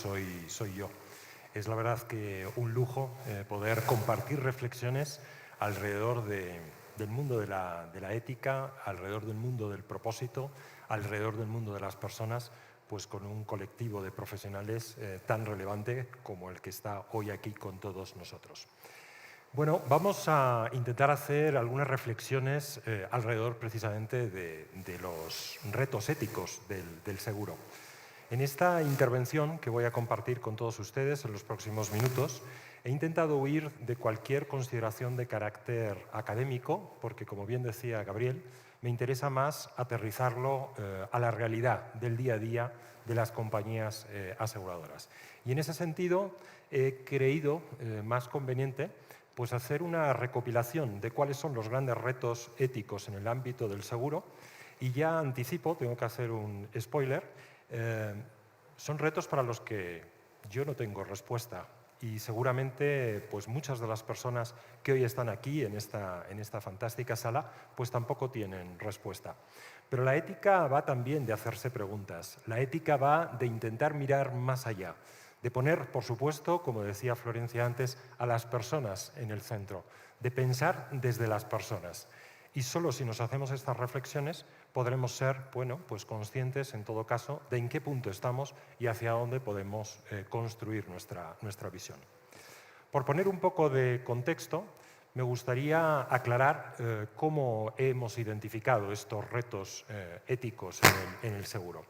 hoy soy yo. Es la verdad que un lujo poder compartir reflexiones alrededor del mundo de la ética, alrededor del mundo del propósito, alrededor del mundo de las personas, pues con un colectivo de profesionales tan relevante como el que está hoy aquí con todos nosotros. Bueno, vamos a intentar hacer algunas reflexiones alrededor precisamente de los retos éticos del seguro. En esta intervención que voy a compartir con todos ustedes en los próximos minutos, he intentado huir de cualquier consideración de carácter académico, porque, como bien decía Gabriel, me interesa más aterrizarlo a la realidad del día a día de las compañías aseguradoras. Y en ese sentido, he creído más conveniente pues hacer una recopilación de cuáles son los grandes retos éticos en el ámbito del seguro. Y ya anticipo, tengo que hacer un spoiler, son retos para los que yo no tengo respuesta y seguramente pues muchas de las personas que hoy están aquí en esta fantástica sala pues tampoco tienen respuesta. Pero la ética va también de hacerse preguntas, la ética va de intentar mirar más allá, de poner, por supuesto, como decía Florencia antes, a las personas en el centro, de pensar desde las personas. Y solo si nos hacemos estas reflexiones podremos ser pues conscientes, en todo caso, de en qué punto estamos y hacia dónde podemos construir nuestra visión. Por poner un poco de contexto, me gustaría aclarar cómo hemos identificado estos retos éticos en el seguro.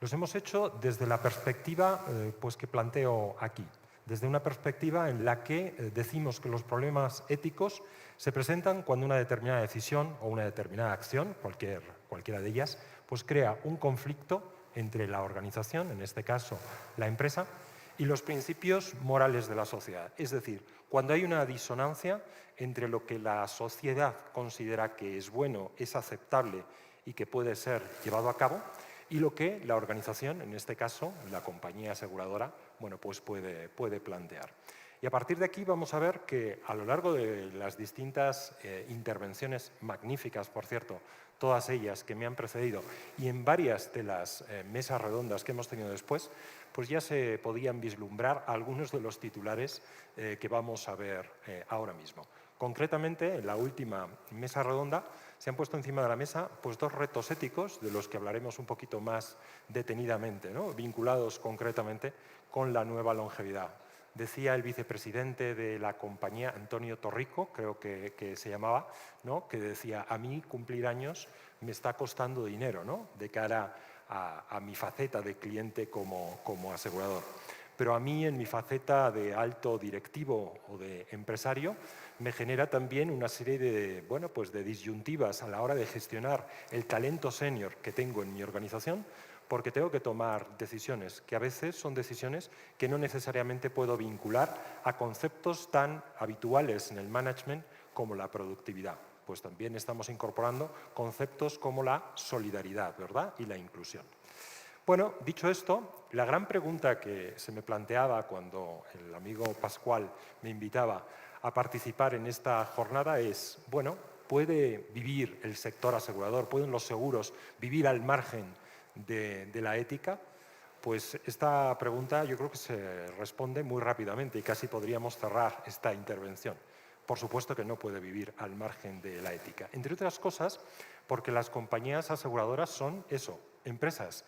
Los hemos hecho desde la perspectiva pues que planteo aquí, desde una perspectiva en la que decimos que los problemas éticos se presentan cuando una determinada decisión o una determinada acción, cualquiera de ellas, pues crea un conflicto entre la organización, en este caso la empresa, y los principios morales de la sociedad. Es decir, cuando hay una disonancia entre lo que la sociedad considera que es bueno, es aceptable y que puede ser llevado a cabo, y lo que la organización, en este caso la compañía aseguradora, pues puede plantear. Y a partir de aquí vamos a ver que a lo largo de las distintas intervenciones magníficas, por cierto, todas ellas que me han precedido, y en varias de las mesas redondas que hemos tenido después, pues ya se podían vislumbrar algunos de los titulares que vamos a ver ahora mismo. Concretamente, en la última mesa redonda se han puesto encima de la mesa pues, dos retos éticos de los que hablaremos un poquito más detenidamente, ¿no? Vinculados concretamente con la nueva longevidad. Decía el vicepresidente de la compañía, Antonio Torrico, creo que se llamaba, ¿no? Que decía, a mí cumplir años me está costando dinero, ¿no? De cara a mi faceta de cliente como asegurador. Pero a mí, en mi faceta de alto directivo o de empresario, me genera también una serie de disyuntivas a la hora de gestionar el talento senior que tengo en mi organización, porque tengo que tomar decisiones que a veces son decisiones que no necesariamente puedo vincular a conceptos tan habituales en el management como la productividad. Pues también estamos incorporando conceptos como la solidaridad, ¿verdad? Y la inclusión. Bueno, dicho esto, la gran pregunta que se me planteaba cuando el amigo Pascual me invitaba a participar en esta jornada es, ¿puede vivir el sector asegurador, pueden los seguros vivir al margen de la ética? Pues esta pregunta yo creo que se responde muy rápidamente y casi podríamos cerrar esta intervención. Por supuesto que no puede vivir al margen de la ética. Entre otras cosas, porque las compañías aseguradoras son eso, empresas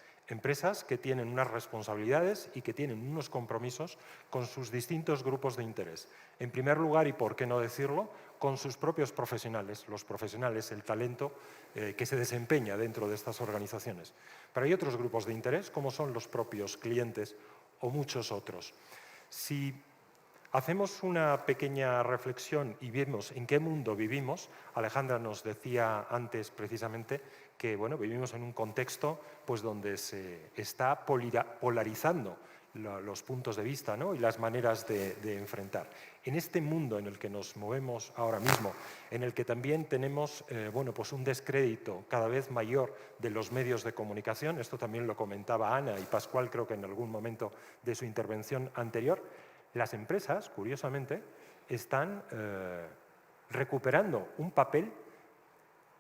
que tienen unas responsabilidades y que tienen unos compromisos con sus distintos grupos de interés. En primer lugar, y por qué no decirlo, con sus propios profesionales, los profesionales, el talento que se desempeña dentro de estas organizaciones. Pero hay otros grupos de interés, como son los propios clientes o muchos otros. Si hacemos una pequeña reflexión y vemos en qué mundo vivimos, Alejandra nos decía antes precisamente que vivimos en un contexto pues, donde se está polarizando los puntos de vista, ¿no? Y las maneras de enfrentar. En este mundo en el que nos movemos ahora mismo, en el que también tenemos pues un descrédito cada vez mayor de los medios de comunicación, esto también lo comentaba Ana y Pascual creo que en algún momento de su intervención anterior, las empresas, curiosamente, están recuperando un papel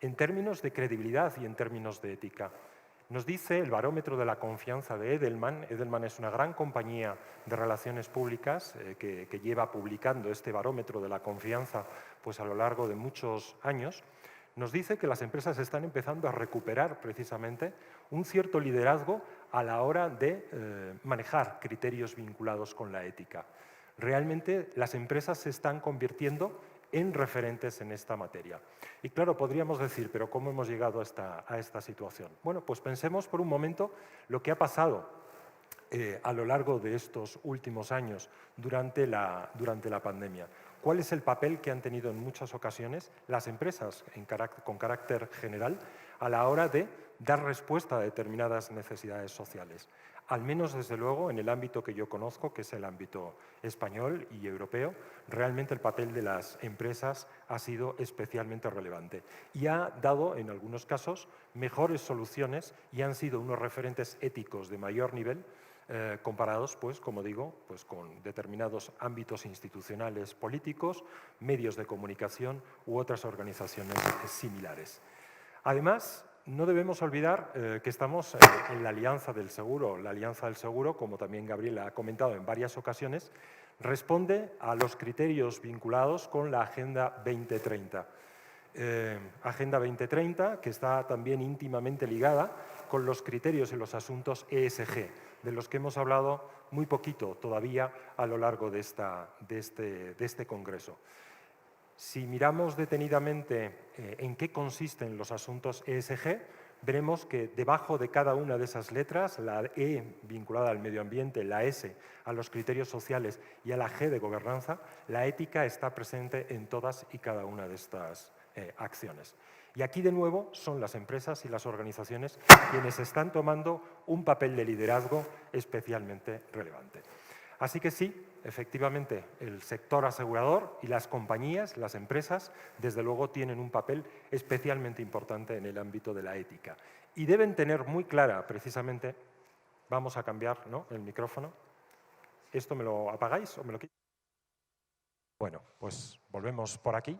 en términos de credibilidad y en términos de ética. Nos dice el barómetro de la confianza de Edelman. Edelman es una gran compañía de relaciones públicas que lleva publicando este barómetro de la confianza pues, a lo largo de muchos años. Nos dice que las empresas están empezando a recuperar precisamente un cierto liderazgo a la hora de manejar criterios vinculados con la ética. Realmente las empresas se están convirtiendo en referentes en esta materia. Y claro, podríamos decir, pero ¿cómo hemos llegado a esta situación? Bueno, pues pensemos por un momento lo que ha pasado a lo largo de estos últimos años durante la pandemia. ¿Cuál es el papel que han tenido en muchas ocasiones las empresas con carácter general a la hora de dar respuesta a determinadas necesidades sociales? Al menos, desde luego, en el ámbito que yo conozco, que es el ámbito español y europeo, realmente el papel de las empresas ha sido especialmente relevante y ha dado, en algunos casos, mejores soluciones y han sido unos referentes éticos de mayor nivel comparados, pues, como digo, pues, con determinados ámbitos institucionales políticos, medios de comunicación u otras organizaciones similares. Además, no debemos olvidar que estamos en la Alianza del Seguro. La Alianza del Seguro, como también Gabriel ha comentado en varias ocasiones, responde a los criterios vinculados con la Agenda 2030. Agenda 2030, que está también íntimamente ligada con los criterios y los asuntos ESG, de los que hemos hablado muy poquito todavía a lo largo de este congreso. Si miramos detenidamente en qué consisten los asuntos ESG, veremos que debajo de cada una de esas letras, la E vinculada al medio ambiente, la S a los criterios sociales y a la G de gobernanza, la ética está presente en todas y cada una de estas acciones. Y aquí, de nuevo, son las empresas y las organizaciones quienes están tomando un papel de liderazgo especialmente relevante. Así que sí, efectivamente, el sector asegurador y las compañías, las empresas, desde luego tienen un papel especialmente importante en el ámbito de la ética. Y deben tener muy clara, precisamente, vamos a cambiar, ¿no?, el micrófono. ¿Esto me lo apagáis o me lo quitáis? Bueno, pues volvemos por aquí.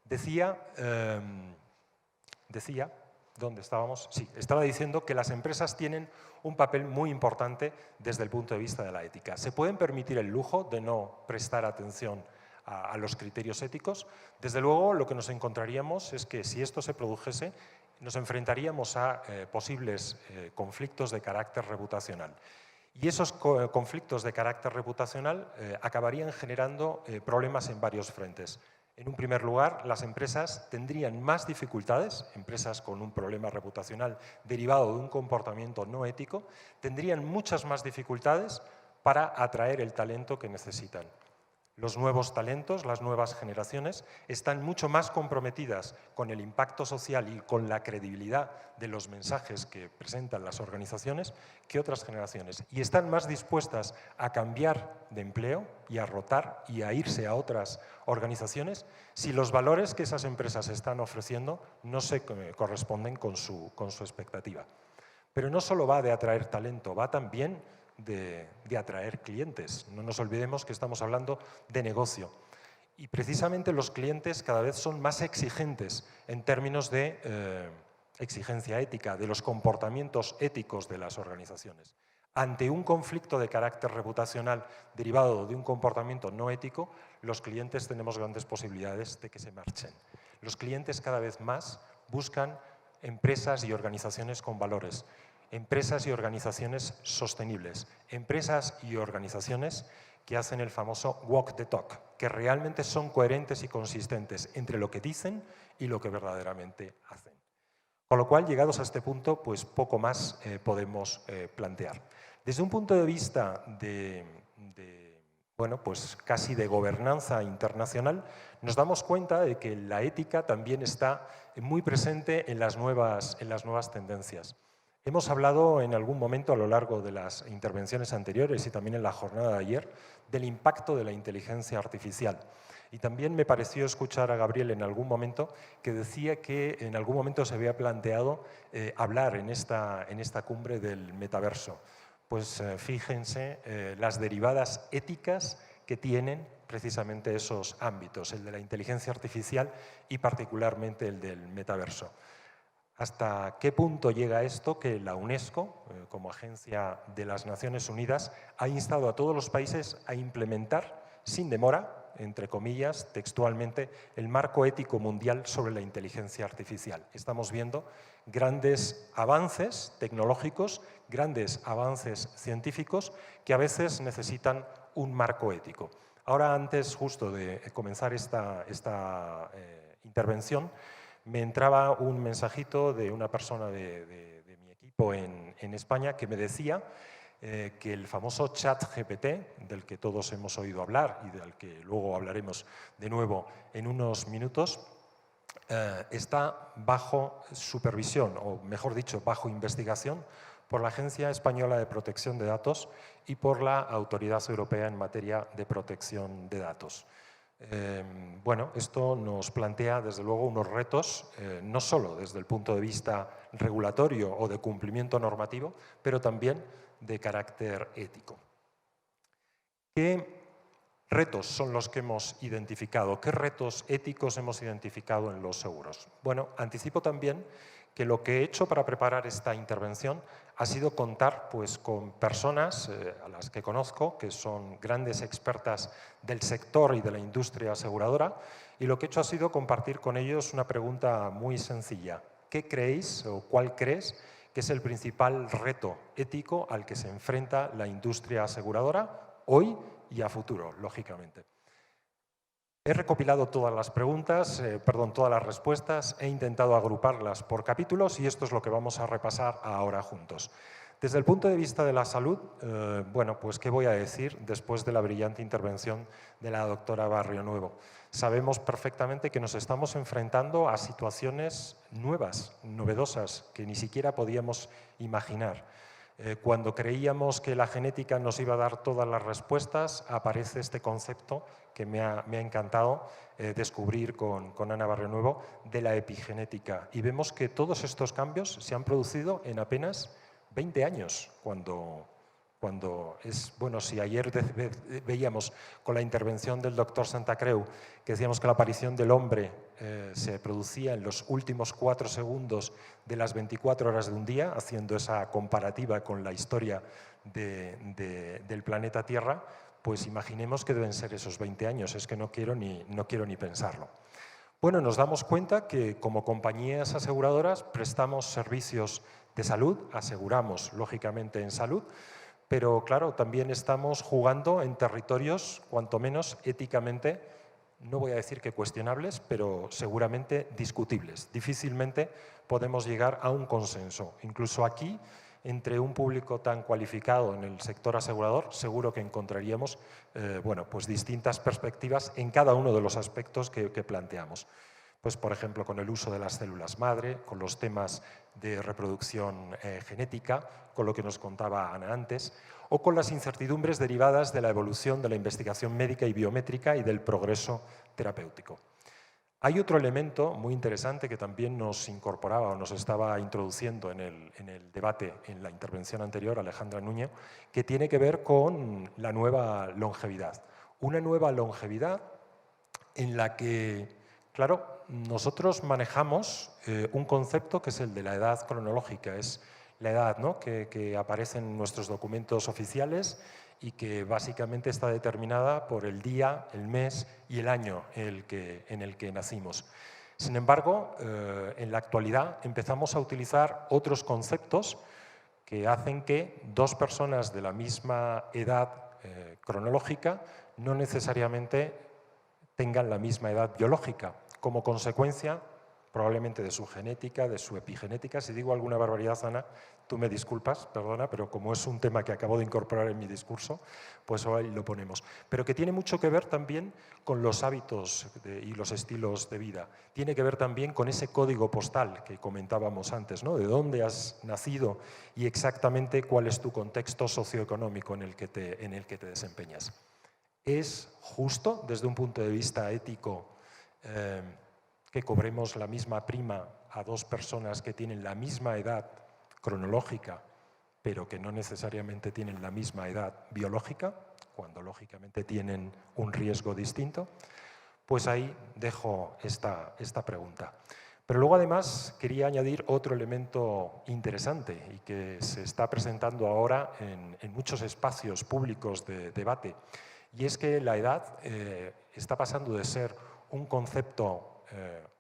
Decía, ¿dónde estábamos? Sí, estaba diciendo que las empresas tienen un papel muy importante desde el punto de vista de la ética. Se pueden permitir el lujo de no prestar atención a los criterios éticos. Desde luego, lo que nos encontraríamos es que si esto se produjese, nos enfrentaríamos a posibles conflictos de carácter reputacional. Y esos conflictos de carácter reputacional acabarían generando problemas en varios frentes. En un primer lugar, las empresas tendrían más dificultades, empresas con un problema reputacional derivado de un comportamiento no ético, tendrían muchas más dificultades para atraer el talento que necesitan. Los nuevos talentos, las nuevas generaciones, están mucho más comprometidas con el impacto social y con la credibilidad de los mensajes que presentan las organizaciones que otras generaciones. Y están más dispuestas a cambiar de empleo y a rotar y a irse a otras organizaciones si los valores que esas empresas están ofreciendo no se corresponden con su expectativa. Pero no solo va de atraer talento, va también de atraer clientes. No nos olvidemos que estamos hablando de negocio. Y precisamente los clientes cada vez son más exigentes en términos de exigencia ética, de los comportamientos éticos de las organizaciones. Ante un conflicto de carácter reputacional derivado de un comportamiento no ético, los clientes tenemos grandes posibilidades de que se marchen. Los clientes cada vez más buscan empresas y organizaciones con valores, empresas y organizaciones sostenibles, empresas y organizaciones que hacen el famoso walk the talk, que realmente son coherentes y consistentes entre lo que dicen y lo que verdaderamente hacen. Con lo cual, llegados a este punto, pues poco más podemos plantear. Desde un punto de vista bueno, pues casi de gobernanza internacional, nos damos cuenta de que la ética también está muy presente en las nuevas tendencias. Hemos hablado en algún momento a lo largo de las intervenciones anteriores y también en la jornada de ayer del impacto de la inteligencia artificial. Y también me pareció escuchar a Gabriel en algún momento que decía que en algún momento se había planteado hablar en esta cumbre del metaverso. Pues fíjense las derivadas éticas que tienen precisamente esos ámbitos, el de la inteligencia artificial y particularmente el del metaverso. ¿Hasta qué punto llega esto que la UNESCO, como agencia de las Naciones Unidas, ha instado a todos los países a implementar sin demora, entre comillas, textualmente, el marco ético mundial sobre la inteligencia artificial? Estamos viendo grandes avances tecnológicos, grandes avances científicos que a veces necesitan un marco ético. Ahora, antes justo de comenzar esta intervención, me entraba un mensajito de una persona de mi equipo en España que me decía que el famoso ChatGPT, del que todos hemos oído hablar y del que luego hablaremos de nuevo en unos minutos, está bajo supervisión, o mejor dicho, bajo investigación por la Agencia Española de Protección de Datos y por la Autoridad Europea en materia de protección de datos. Bueno, esto nos plantea desde luego unos retos, no solo desde el punto de vista regulatorio o de cumplimiento normativo, pero también de carácter ético. ¿Qué retos son los que hemos identificado? ¿Qué retos éticos hemos identificado en los seguros? Bueno, anticipo también que lo que he hecho para preparar esta intervención ha sido contar pues, con personas a las que conozco, que son grandes expertas del sector y de la industria aseguradora, y lo que he hecho ha sido compartir con ellos una pregunta muy sencilla. ¿Qué creéis o cuál crees que es el principal reto ético al que se enfrenta la industria aseguradora hoy y a futuro, lógicamente? He recopilado todas las preguntas, todas las respuestas, he intentado agruparlas por capítulos y esto es lo que vamos a repasar ahora juntos. Desde el punto de vista de la salud, bueno, pues ¿qué voy a decir después de la brillante intervención de la doctora Barrionuevo? Sabemos perfectamente que nos estamos enfrentando a situaciones nuevas, novedosas, que ni siquiera podíamos imaginar. Cuando creíamos que la genética nos iba a dar todas las respuestas, aparece este concepto que me ha encantado descubrir con Ana Barrionuevo de la epigenética. Y vemos que todos estos cambios se han producido en apenas 20 años, cuando es, bueno, si ayer veíamos con la intervención del doctor Santacreu que decíamos que la aparición del hombre se producía en los últimos 4 segundos de las 24 horas de un día, haciendo esa comparativa con la historia del planeta Tierra, pues imaginemos que deben ser esos 20 años, es que no quiero ni pensarlo. Bueno, nos damos cuenta que como compañías aseguradoras prestamos servicios de salud, aseguramos lógicamente en salud, pero claro, también estamos jugando en territorios cuanto menos éticamente, no voy a decir que cuestionables, pero seguramente discutibles. Difícilmente podemos llegar a un consenso. Incluso aquí, entre un público tan cualificado en el sector asegurador, seguro que encontraríamos bueno, pues distintas perspectivas en cada uno de los aspectos que planteamos. Pues, por ejemplo, con el uso de las células madre, con los temas de reproducción genética, con lo que nos contaba Ana antes, o con las incertidumbres derivadas de la evolución de la investigación médica y biométrica y del progreso terapéutico. Hay otro elemento muy interesante que también nos incorporaba o nos estaba introduciendo en el debate, en la intervención anterior, Alejandra Núñez, que tiene que ver con la nueva longevidad. Una nueva longevidad en la que, claro, nosotros manejamos un concepto que es el de la edad cronológica, es la edad, ¿no?, que aparece en nuestros documentos oficiales y que básicamente está determinada por el día, el mes y el año en el que nacimos. Sin embargo, en la actualidad empezamos a utilizar otros conceptos que hacen que dos personas de la misma edad cronológica no necesariamente tengan la misma edad biológica, como consecuencia probablemente de su genética, de su epigenética. Si digo alguna barbaridad, Ana, tú me disculpas, perdona, pero como es un tema que acabo de incorporar en mi discurso, pues hoy lo ponemos. Pero que tiene mucho que ver también con los hábitos y los estilos de vida. Tiene que ver también con ese código postal que comentábamos antes, ¿no? De dónde has nacido y exactamente cuál es tu contexto socioeconómico en el que te desempeñas. ¿Es justo desde un punto de vista ético que cobremos la misma prima a dos personas que tienen la misma edad cronológica, pero que no necesariamente tienen la misma edad biológica, cuando lógicamente tienen un riesgo distinto? Pues ahí dejo esta pregunta. Pero luego, además, quería añadir otro elemento interesante y que se está presentando ahora en muchos espacios públicos de debate, y es que la edad está pasando de ser un concepto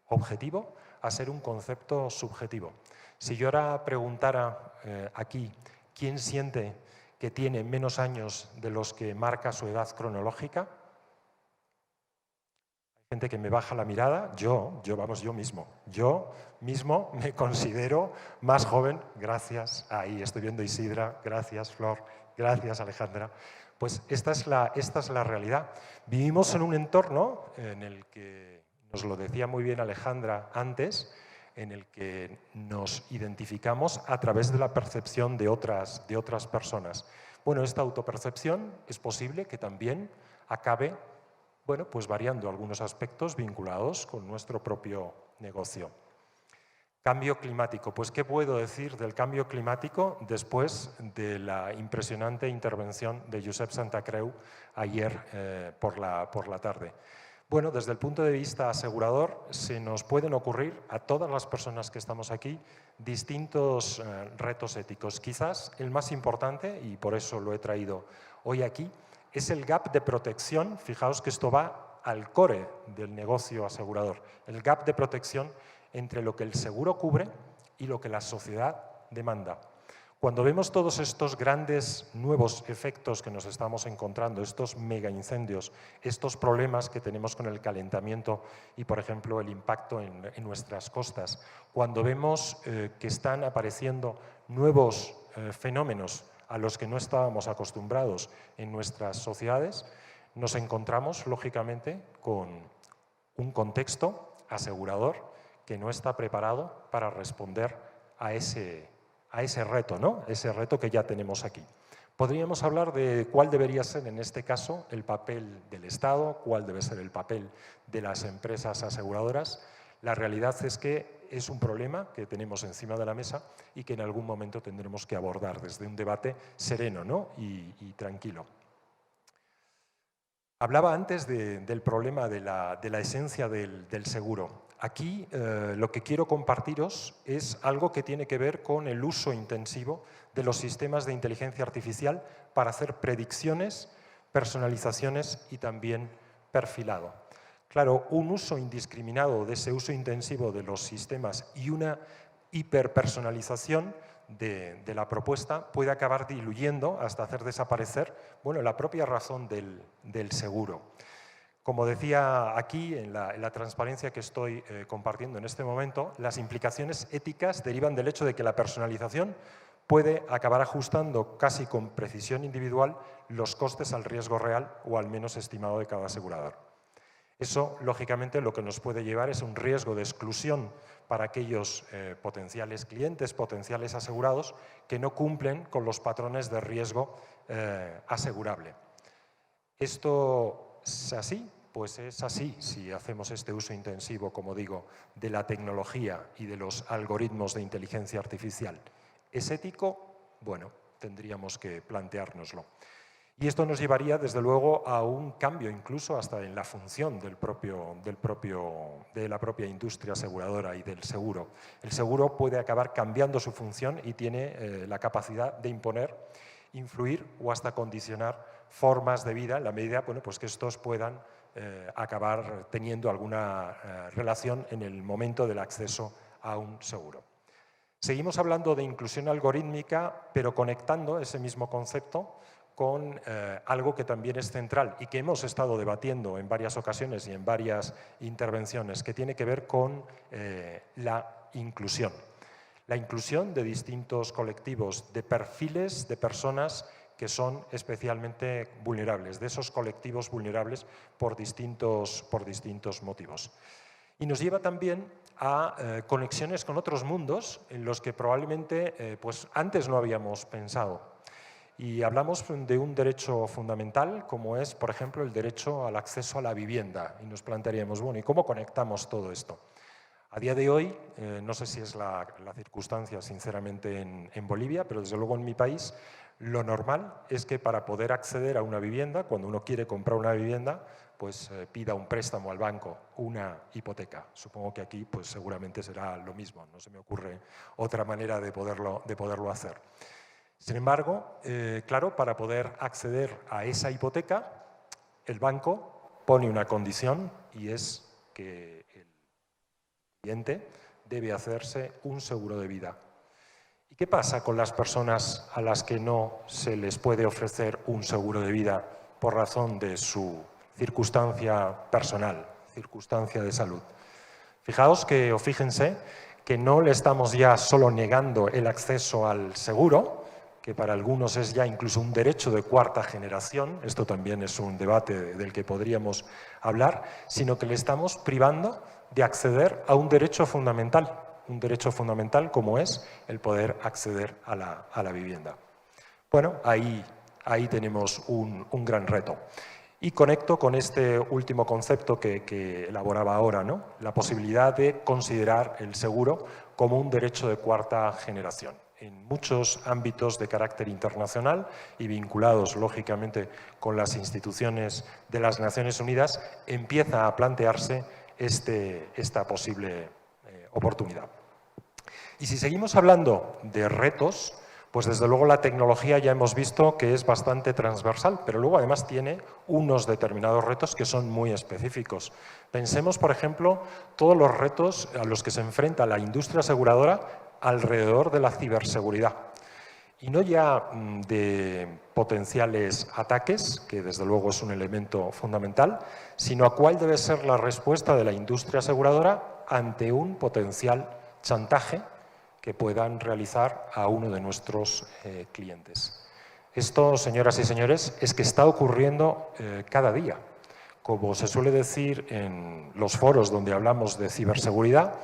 objetivo a ser un concepto subjetivo. Si yo ahora preguntara aquí quién siente que tiene menos años de los que marca su edad cronológica, hay gente que me baja la mirada, yo mismo me considero más joven, gracias, ahí estoy viendo Isidra, gracias Flor, gracias Alejandra. Pues esta es la realidad. Vivimos en un entorno en el que, nos lo decía muy bien Alejandra antes, en el que nos identificamos a través de la percepción de otras personas. Bueno, esta autopercepción es posible que también acabe, bueno, pues variando algunos aspectos vinculados con nuestro propio negocio. Cambio climático. Pues, ¿qué puedo decir del cambio climático después de la impresionante intervención de Josep Santacreu ayer por la tarde? Bueno, desde el punto de vista asegurador, se nos pueden ocurrir a todas las personas que estamos aquí distintos retos éticos. Quizás el más importante, y por eso lo he traído hoy aquí, es el gap de protección. Fijaos que esto va al core del negocio asegurador. El gap de protección entre lo que el seguro cubre y lo que la sociedad demanda. Cuando vemos todos estos grandes nuevos efectos que nos estamos encontrando, estos mega incendios, estos problemas que tenemos con el calentamiento y, por ejemplo, el impacto en nuestras costas, cuando vemos que están apareciendo nuevos fenómenos a los que no estábamos acostumbrados en nuestras sociedades, nos encontramos, lógicamente, con un contexto asegurador que no está preparado para responder a ese reto, ¿no? Ese reto que ya tenemos aquí. Podríamos hablar de cuál debería ser, en este caso, el papel del Estado, cuál debe ser el papel de las empresas aseguradoras. La realidad es que es un problema que tenemos encima de la mesa y que en algún momento tendremos que abordar desde un debate sereno, ¿no? y tranquilo. Hablaba antes del problema de la esencia del seguro. Aquí lo que quiero compartiros es algo que tiene que ver con el uso intensivo de los sistemas de inteligencia artificial para hacer predicciones, personalizaciones y también perfilado. Claro, un uso indiscriminado de ese uso intensivo de los sistemas y una hiperpersonalización de la propuesta puede acabar diluyendo hasta hacer desaparecer, bueno, la propia razón del seguro. Como decía aquí, en la transparencia que estoy compartiendo en este momento, las implicaciones éticas derivan del hecho de que la personalización puede acabar ajustando casi con precisión individual los costes al riesgo real o al menos estimado de cada asegurador. Eso, lógicamente, lo que nos puede llevar es un riesgo de exclusión para aquellos potenciales clientes, potenciales asegurados, que no cumplen con los patrones de riesgo asegurable. ¿Esto es así? Pues es así si hacemos este uso intensivo, como digo, de la tecnología y de los algoritmos de inteligencia artificial. ¿Es ético? Bueno, tendríamos que planteárnoslo. Y esto nos llevaría, desde luego, a un cambio incluso hasta en la función de la propia industria aseguradora y del seguro. El seguro puede acabar cambiando su función y tiene la capacidad de imponer, influir o hasta condicionar formas de vida en la medida, bueno, pues que estos puedan acabar teniendo alguna relación en el momento del acceso a un seguro. Seguimos hablando de inclusión algorítmica, pero conectando ese mismo concepto con algo que también es central y que hemos estado debatiendo en varias ocasiones y en varias intervenciones, que tiene que ver con la inclusión. La inclusión de distintos colectivos, de perfiles de personas que son especialmente vulnerables, de esos colectivos vulnerables por distintos motivos. Y nos lleva también a conexiones con otros mundos en los que probablemente pues antes no habíamos pensado. Y hablamos de un derecho fundamental, como es, por ejemplo, el derecho al acceso a la vivienda. Y nos plantearíamos, bueno, ¿y cómo conectamos todo esto? A día de hoy, no sé si es la circunstancia, sinceramente, en Bolivia, pero desde luego en mi país, lo normal es que para poder acceder a una vivienda, cuando uno quiere comprar una vivienda, pues pida un préstamo al banco, una hipoteca. Supongo que aquí pues seguramente será lo mismo, no se me ocurre otra manera de poderlo hacer. Sin embargo, claro, para poder acceder a esa hipoteca, el banco pone una condición y es que el cliente debe hacerse un seguro de vida. ¿Y qué pasa con las personas a las que no se les puede ofrecer un seguro de vida por razón de su circunstancia personal, circunstancia de salud? Fijaos que, o fíjense, que no le estamos ya solo negando el acceso al seguro, que para algunos es ya incluso un derecho de cuarta generación, esto también es un debate del que podríamos hablar, sino que le estamos privando de acceder a un derecho fundamental como es el poder acceder a la vivienda. Bueno, ahí tenemos un gran reto. Y conecto con este último concepto que elaboraba ahora, ¿no? La posibilidad de considerar el seguro como un derecho de cuarta generación. En muchos ámbitos de carácter internacional y vinculados, lógicamente, con las instituciones de las Naciones Unidas, empieza a plantearse esta posible oportunidad. Y si seguimos hablando de retos, pues desde luego la tecnología ya hemos visto que es bastante transversal, pero luego además tiene unos determinados retos que son muy específicos. Pensemos, por ejemplo, todos los retos a los que se enfrenta la industria aseguradora alrededor de la ciberseguridad. Y no ya de potenciales ataques, que desde luego es un elemento fundamental, sino a cuál debe ser la respuesta de la industria aseguradora ante un potencial chantaje que puedan realizar a uno de nuestros clientes. Esto, señoras y señores, es que está ocurriendo cada día. Como se suele decir en los foros donde hablamos de ciberseguridad,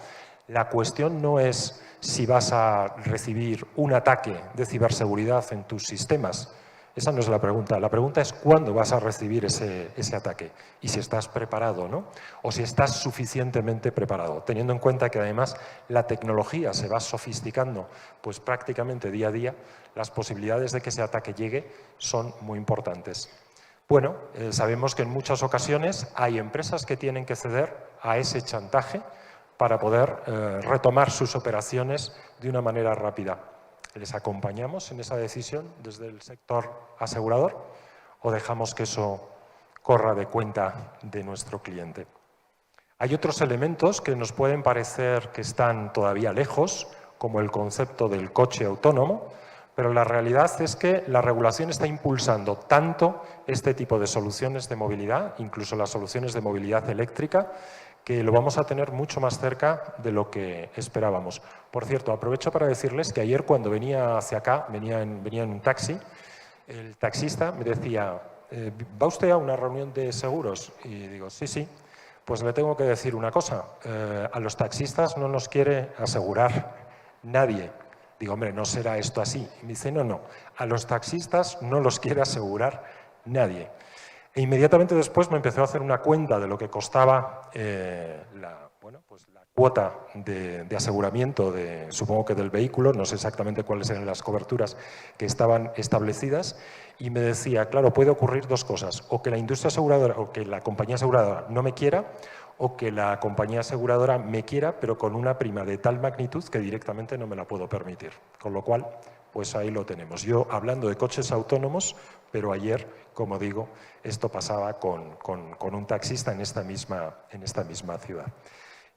la cuestión no es si vas a recibir un ataque de ciberseguridad en tus sistemas. Esa no es la pregunta. La pregunta es cuándo vas a recibir ese ataque y si estás preparado, ¿no? O si estás suficientemente preparado, teniendo en cuenta que además la tecnología se va sofisticando pues prácticamente día a día, las posibilidades de que ese ataque llegue son muy importantes. Bueno, sabemos que en muchas ocasiones hay empresas que tienen que ceder a ese chantaje para poder retomar sus operaciones de una manera rápida. ¿Les acompañamos en esa decisión desde el sector asegurador o dejamos que eso corra de cuenta de nuestro cliente? Hay otros elementos que nos pueden parecer que están todavía lejos, como el concepto del coche autónomo, pero la realidad es que la regulación está impulsando tanto este tipo de soluciones de movilidad, incluso las soluciones de movilidad eléctrica, que lo vamos a tener mucho más cerca de lo que esperábamos. Por cierto, aprovecho para decirles que ayer cuando venía hacia acá, venía en un taxi, el taxista me decía, ¿va usted a una reunión de seguros? Y digo, sí, sí. Pues le tengo que decir una cosa, a los taxistas no nos quiere asegurar nadie. Digo, hombre, ¿no será esto así? Y me dice, no, a los taxistas no los quiere asegurar nadie. E inmediatamente después me empezó a hacer una cuenta de lo que costaba la cuota de aseguramiento, supongo que del vehículo, no sé exactamente cuáles eran las coberturas que estaban establecidas, y me decía, claro, puede ocurrir dos cosas, o que la industria aseguradora o que la compañía aseguradora no me quiera, o que la compañía aseguradora me quiera, pero con una prima de tal magnitud que directamente no me la puedo permitir. Con lo cual, pues ahí lo tenemos. Yo hablando de coches autónomos, pero ayer, como digo, esto pasaba con un taxista en esta misma ciudad.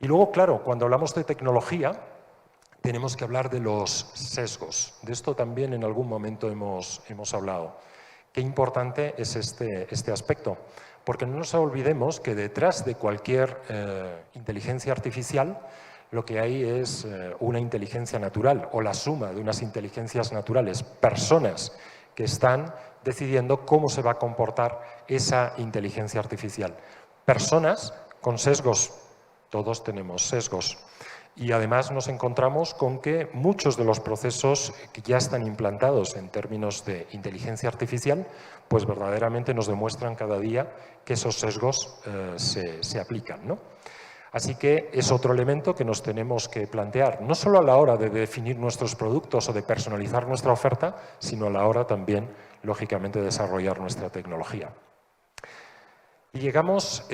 Y luego, claro, cuando hablamos de tecnología, tenemos que hablar de los sesgos. De esto también en algún momento hemos hablado. Qué importante es este aspecto, porque no nos olvidemos que detrás de cualquier inteligencia artificial lo que hay es una inteligencia natural o la suma de unas inteligencias naturales, personas que están decidiendo cómo se va a comportar esa inteligencia artificial. Personas con sesgos, todos tenemos sesgos. Y además nos encontramos con que muchos de los procesos que ya están implantados en términos de inteligencia artificial, pues verdaderamente nos demuestran cada día que esos sesgos se aplican, ¿no? Así que es otro elemento que nos tenemos que plantear, no solo a la hora de definir nuestros productos o de personalizar nuestra oferta, sino a la hora también, lógicamente, de desarrollar nuestra tecnología. Y llegamos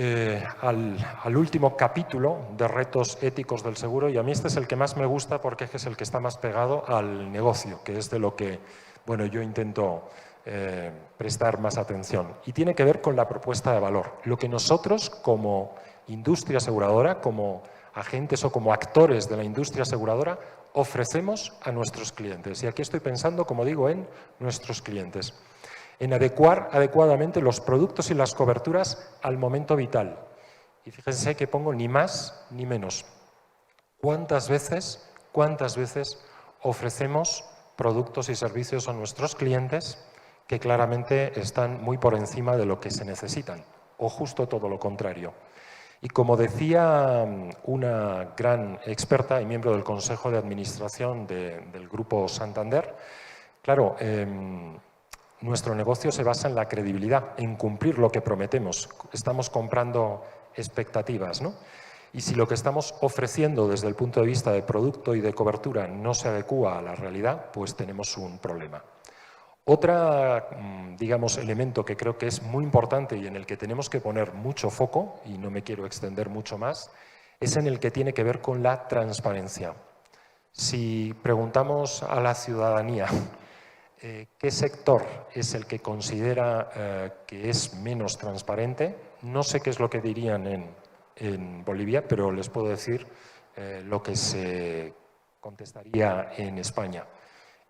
al último capítulo de retos éticos del seguro, y a mí este es el que más me gusta porque es el que está más pegado al negocio, que es de lo que yo intento prestar más atención. Y tiene que ver con la propuesta de valor. Lo que nosotros como industria aseguradora, como agentes o como actores de la industria aseguradora, ofrecemos a nuestros clientes. Y aquí estoy pensando, como digo, en nuestros clientes. En adecuar adecuadamente los productos y las coberturas al momento vital. Y fíjense que pongo ni más ni menos. ¿Cuántas veces ofrecemos productos y servicios a nuestros clientes que claramente están muy por encima de lo que se necesitan? O justo todo lo contrario. Y como decía una gran experta y miembro del Consejo de Administración del Grupo Santander, claro, nuestro negocio se basa en la credibilidad, en cumplir lo que prometemos. Estamos comprando expectativas, ¿no? Y si lo que estamos ofreciendo desde el punto de vista de producto y de cobertura no se adecúa a la realidad, pues tenemos un problema. Otro, digamos, elemento que creo que es muy importante y en el que tenemos que poner mucho foco, y no me quiero extender mucho más, es en el que tiene que ver con la transparencia. Si preguntamos a la ciudadanía ¿qué sector es el que considera que es menos transparente? No sé qué es lo que dirían en Bolivia, pero les puedo decir lo que se contestaría en España.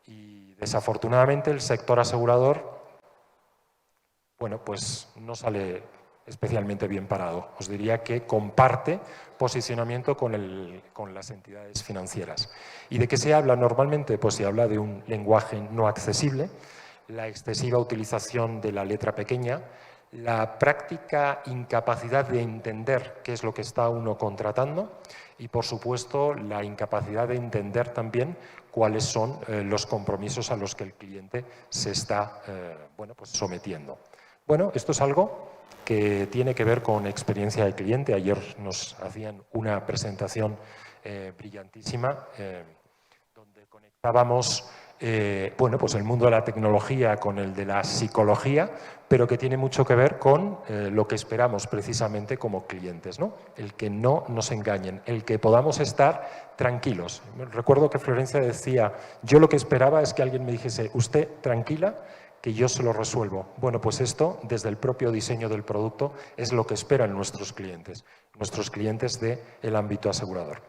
Y desafortunadamente el sector asegurador, bueno, pues no sale especialmente bien parado. Os diría que comparte posicionamiento con las entidades financieras. ¿Y de qué se habla normalmente? Pues se habla de un lenguaje no accesible, la excesiva utilización de la letra pequeña, la práctica incapacidad de entender qué es lo que está uno contratando y, por supuesto, la incapacidad de entender también cuáles son los compromisos a los que el cliente se está pues sometiendo. Bueno, esto es algo que tiene que ver con experiencia de cliente. Ayer nos hacían una presentación brillantísima donde conectábamos pues el mundo de la tecnología con el de la psicología, pero que tiene mucho que ver con lo que esperamos precisamente como clientes, ¿no? El que no nos engañen, el que podamos estar tranquilos. Recuerdo que Florencia decía, yo lo que esperaba es que alguien me dijese, usted tranquila, que yo se lo resuelvo. Bueno, pues esto, desde el propio diseño del producto, es lo que esperan nuestros clientes del ámbito asegurador.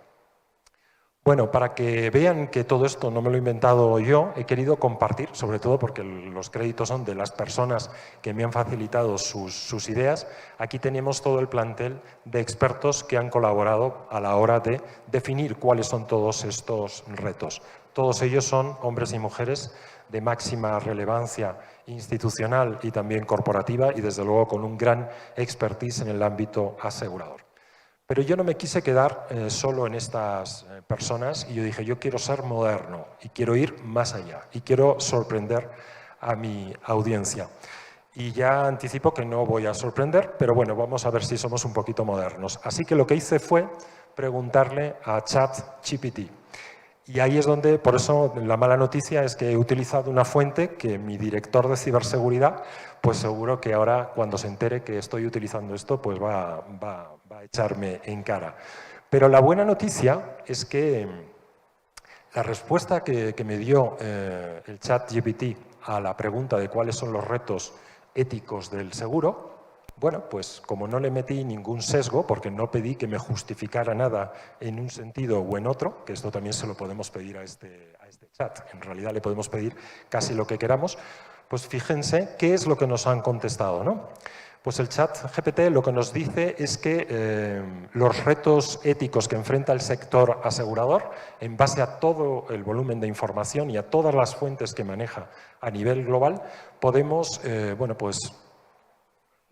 Bueno, para que vean que todo esto no me lo he inventado yo, he querido compartir, sobre todo porque los créditos son de las personas que me han facilitado sus ideas. Aquí tenemos todo el plantel de expertos que han colaborado a la hora de definir cuáles son todos estos retos. Todos ellos son hombres y mujeres de máxima relevancia institucional y también corporativa y, desde luego, con un gran expertise en el ámbito asegurador. Pero yo no me quise quedar solo en estas personas y yo dije, yo quiero ser moderno y quiero ir más allá y quiero sorprender a mi audiencia. Y ya anticipo que no voy a sorprender, pero bueno, vamos a ver si somos un poquito modernos. Así que lo que hice fue preguntarle a ChatGPT. Y ahí es donde, por eso, la mala noticia es que he utilizado una fuente que mi director de ciberseguridad, pues seguro que ahora, cuando se entere que estoy utilizando esto, pues va a echarme en cara. Pero la buena noticia es que la respuesta que me dio el ChatGPT a la pregunta de cuáles son los retos éticos del seguro, bueno, pues como no le metí ningún sesgo, porque no pedí que me justificara nada en un sentido o en otro, que esto también se lo podemos pedir a este chat, en realidad le podemos pedir casi lo que queramos, pues fíjense qué es lo que nos han contestado, ¿no? Pues el ChatGPT lo que nos dice es que los retos éticos que enfrenta el sector asegurador, en base a todo el volumen de información y a todas las fuentes que maneja a nivel global, podemos, bueno, pues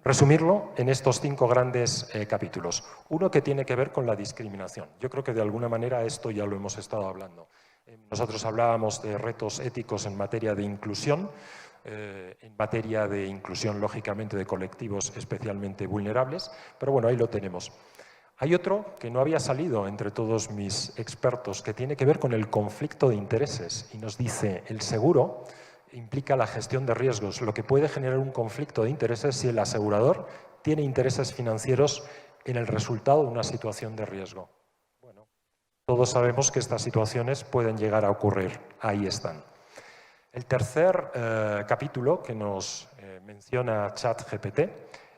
resumirlo en estos 5 grandes capítulos. Uno que tiene que ver con la discriminación. Yo creo que de alguna manera esto ya lo hemos estado hablando. Nosotros hablábamos de retos éticos en materia de inclusión, lógicamente, de colectivos especialmente vulnerables, pero bueno, ahí lo tenemos. Hay otro que no había salido entre todos mis expertos, que tiene que ver con el conflicto de intereses, y nos dice, el seguro implica la gestión de riesgos, lo que puede generar un conflicto de intereses si el asegurador tiene intereses financieros en el resultado de una situación de riesgo. Bueno, todos sabemos que estas situaciones pueden llegar a ocurrir. Ahí están. El tercer capítulo que nos menciona ChatGPT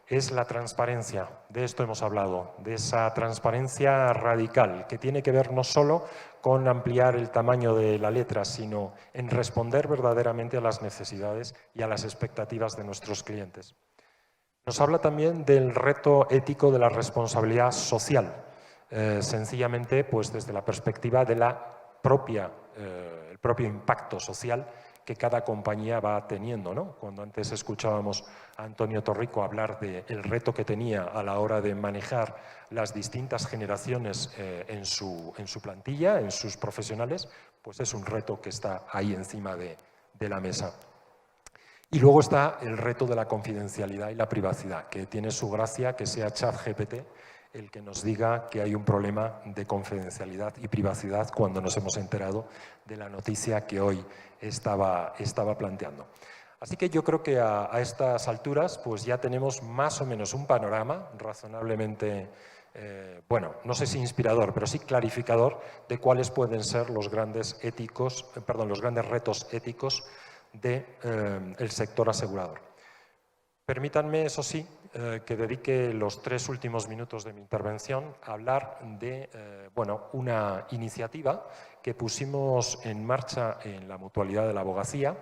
es la transparencia. De esto hemos hablado, de esa transparencia radical que tiene que ver no solo con ampliar el tamaño de la letra, sino en responder verdaderamente a las necesidades y a las expectativas de nuestros clientes. Nos habla también del reto ético de la responsabilidad social, sencillamente pues desde la perspectiva de el propio impacto social que cada compañía va teniendo, ¿no? Cuando antes escuchábamos a Antonio Torrico hablar del reto que tenía a la hora de manejar las distintas generaciones en su plantilla, en sus profesionales, pues es un reto que está ahí encima de la mesa. Y luego está el reto de la confidencialidad y la privacidad, que tiene su gracia que sea ChatGPT el que nos diga que hay un problema de confidencialidad y privacidad cuando nos hemos enterado de la noticia que hoy estaba planteando. Así que yo creo que a estas alturas pues ya tenemos más o menos un panorama razonablemente, bueno, no sé si inspirador, pero sí clarificador de cuáles pueden ser los grandes retos éticos del sector asegurador. Permítanme, eso sí, que dedique los 3 últimos minutos de mi intervención a hablar de una iniciativa que pusimos en marcha en la Mutualidad de la Abogacía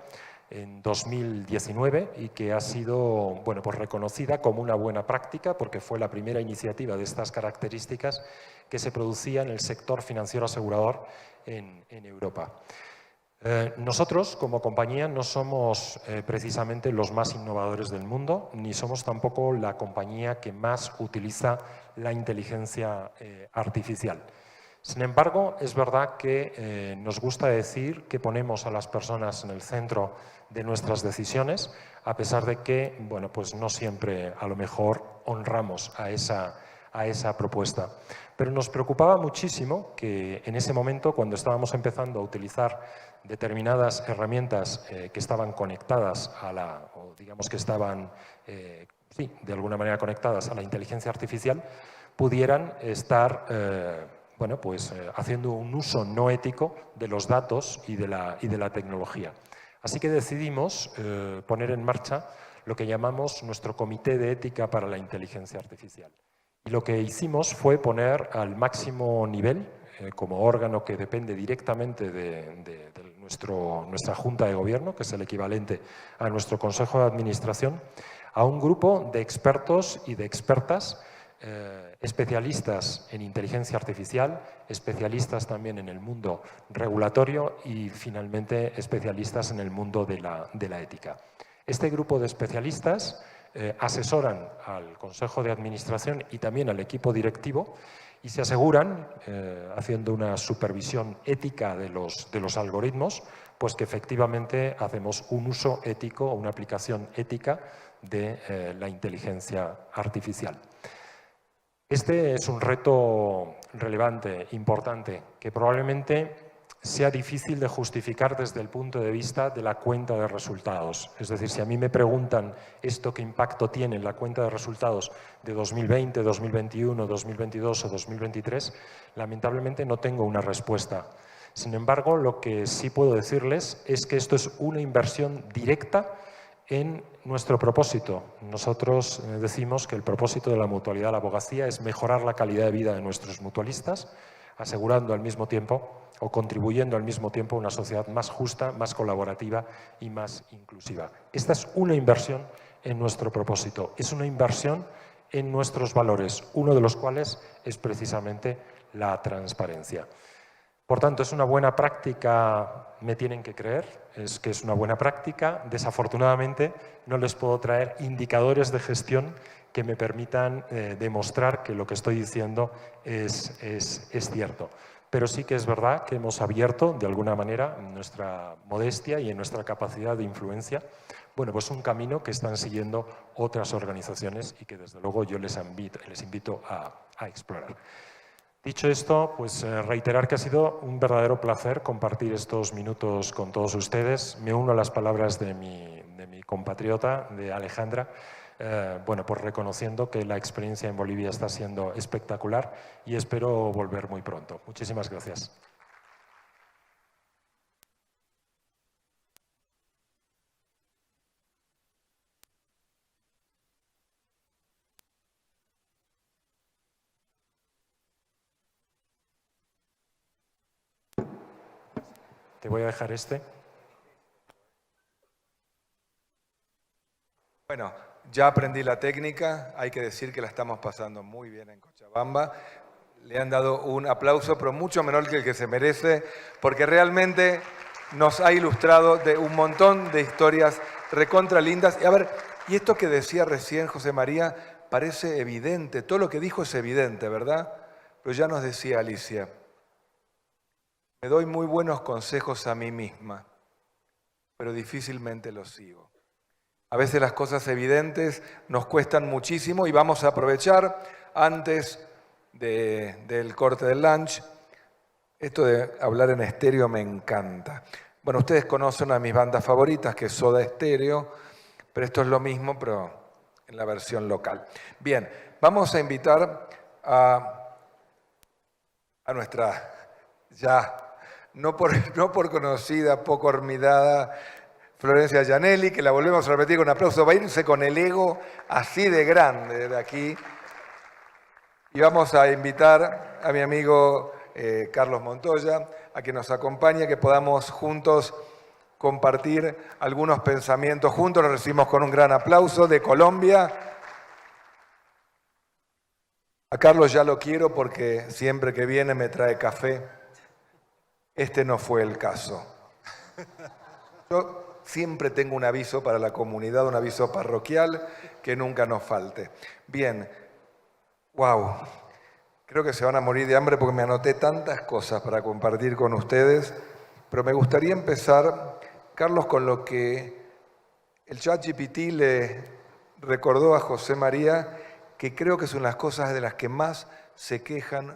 en 2019 y que ha sido pues reconocida como una buena práctica porque fue la primera iniciativa de estas características que se producía en el sector financiero asegurador en Europa. Nosotros, como compañía, no somos precisamente los más innovadores del mundo, ni somos tampoco la compañía que más utiliza la inteligencia artificial. Sin embargo, es verdad que nos gusta decir que ponemos a las personas en el centro de nuestras decisiones, a pesar de que, bueno, pues no siempre a lo mejor honramos a esa propuesta. Pero nos preocupaba muchísimo que en ese momento, cuando estábamos empezando a utilizar determinadas herramientas que estaban conectadas o digamos que estaban, de alguna manera conectadas a la inteligencia artificial, pudieran estar haciendo un uso no ético de los datos y de la tecnología. Así que decidimos poner en marcha lo que llamamos nuestro Comité de Ética para la Inteligencia Artificial. Y lo que hicimos fue poner al máximo nivel, como órgano que depende directamente de nuestra Junta de Gobierno, que es el equivalente a nuestro Consejo de Administración, a un grupo de expertos y de expertas, especialistas en inteligencia artificial, especialistas también en el mundo regulatorio y finalmente especialistas en el mundo de la ética. Este grupo de especialistas asesoran al Consejo de Administración y también al equipo directivo y se aseguran, haciendo una supervisión ética de los algoritmos, pues que efectivamente hacemos un uso ético o una aplicación ética de la inteligencia artificial. Este es un reto relevante, importante, que probablemente sea difícil de justificar desde el punto de vista de la cuenta de resultados. Es decir, si a mí me preguntan esto qué impacto tiene en la cuenta de resultados de 2020, 2021, 2022 o 2023, lamentablemente no tengo una respuesta. Sin embargo, lo que sí puedo decirles es que esto es una inversión directa en nuestro propósito. Nosotros decimos que el propósito de la Mutualidad de la Abogacía es mejorar la calidad de vida de nuestros mutualistas, asegurando al mismo tiempo o contribuyendo al mismo tiempo a una sociedad más justa, más colaborativa y más inclusiva. Esta es una inversión en nuestro propósito, es una inversión en nuestros valores, uno de los cuales es precisamente la transparencia. Por tanto, es una buena práctica, me tienen que creer, es que es una buena práctica. Desafortunadamente, no les puedo traer indicadores de gestión que me permitan demostrar que lo que estoy diciendo es cierto. Pero sí que es verdad que hemos abierto, de alguna manera, en nuestra modestia y en nuestra capacidad de influencia, bueno, pues un camino que están siguiendo otras organizaciones y que, desde luego, yo les invito a explorar. Dicho esto, pues reiterar que ha sido un verdadero placer compartir estos minutos con todos ustedes. Me uno a las palabras de mi compatriota, de Alejandra. bueno, pues reconociendo que la experiencia en Bolivia está siendo espectacular y espero volver muy pronto. Muchísimas gracias. Te voy a dejar este. Bueno, ya aprendí la técnica, hay que decir que la estamos pasando muy bien en Cochabamba. Le han dado un aplauso, pero mucho menor que el que se merece, porque realmente nos ha ilustrado de un montón de historias recontra lindas. Y a ver, y esto que decía recién José María parece evidente, todo lo que dijo es evidente, ¿verdad? Pero ya nos decía Alicia, me doy muy buenos consejos a mí misma, pero difícilmente los sigo. A veces las cosas evidentes nos cuestan muchísimo y vamos a aprovechar antes del corte del lunch. Esto de hablar en estéreo me encanta. Bueno, ustedes conocen una de mis bandas favoritas, que es Soda Stereo, pero esto es lo mismo, pero en la versión local. Bien, vamos a invitar a nuestra ya no por conocida, poco hormidada Florencia Gianelli, que la volvemos a repetir con un aplauso. Va a irse con el ego así de grande de aquí. Y vamos a invitar a mi amigo Carlos Montoya a que nos acompañe, que podamos juntos compartir algunos pensamientos. Juntos lo recibimos con un gran aplauso de Colombia. A Carlos ya lo quiero porque siempre que viene me trae café. Este no fue el caso. Yo siempre tengo un aviso para la comunidad, un aviso parroquial que nunca nos falte. Bien, wow, creo que se van a morir de hambre porque me anoté tantas cosas para compartir con ustedes, pero me gustaría empezar, Carlos, con lo que el ChatGPT le recordó a José María, que creo que son las cosas de las que más se quejan